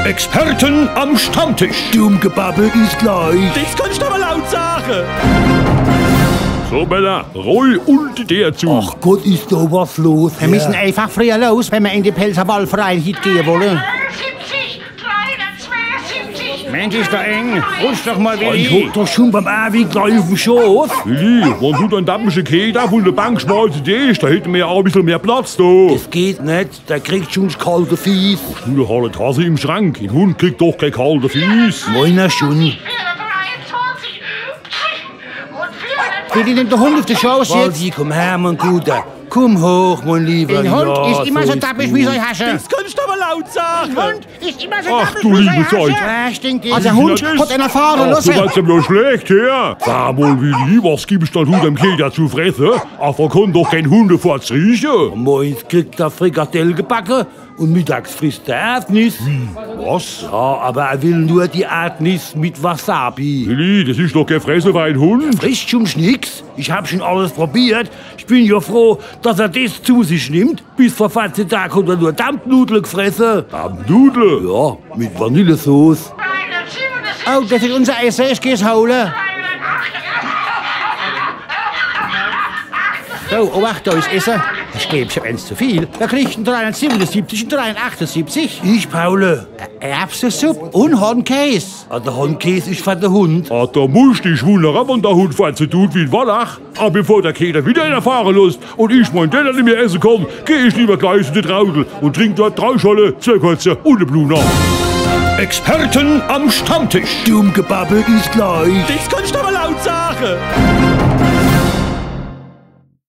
Experten am Stammtisch. Dummgebabbel ist gleich. Das kannst du aber laut sagen. So, Männer, roll und der zu. Ach Gott, ist da was los? Wir müssen einfach früher los, wenn wir in die Pelzer Wallfreiheit gehen wollen. 70, 372. Mensch, ist da eng. Rutsch doch mal, Ich Willi. hab doch schon beim Erwin gleich auf dem Schoß. Willi, wenn du dann dämmische Käse von der Bank schmalzt ist, da hätten wir ja auch ein bisschen mehr Platz da. Das geht nicht, der kriegt schon das kalte Fies. Du hast Hase im Schrank. Ein Hund kriegt doch kein kalter Fies. Meiner schon. 423. Und 400. Willi, nimm den Hund auf die Schoß jetzt. Waldi, komm her, mein Guter. Komm hoch, mein Lieber. Der Hund Ja, ist immer so tappisch wie so ein Hasche. Das kannst du aber laut sagen. Der Hund ist immer so Ach, tappisch du wie so ein liebe Zeit. Hasche. Ja, stinkt. Also der Hund hat einen Fahrer Ach, lassen. so geht's ihm doch schlecht her. Sag mal, Willi, was gibst du dem Käse zu fressen? Ach, er kann doch kein Hundefurz riechen. Morgens kriegt er Frikadelle gebacken und mittags frisst er Erdnis. Was? Ja, aber er will nur die Erdnis mit Wasabi. Willi, das ist doch kein Fressen für einen Hund. Frisst schon nix. Ich hab schon alles probiert. Ich bin ja froh, dass er das zu sich nimmt. Bis vor 14 Tagen hat er nur Dampfnudeln gefressen. Am Nudeln? Ja, mit Vanillesoße. 377. Oh, das ist unser Essen. Ich geh's holen. 378. So, oh, ach, da ist Essen. Das gäbe schon eins zu viel. Da kriegt ein 377 und 378. Ich, Paul. Erbsensuppe und Hornkäse. Ah, der Handkäse ist für den Hund. Ah, da musst du dich wundern, wenn der Hund Furze tut wie ein Wallach. Aber bevor der Käse wieder erfahren lässt und ich meinen Teller nicht mehr essen kann, geh ich lieber gleich zu den Traudel und trink dort 3 Scholle, 2 Kurze und eine Blume. Experten am Stammtisch. Dummgebabbel ist gleich. Das kannst du aber laut sagen.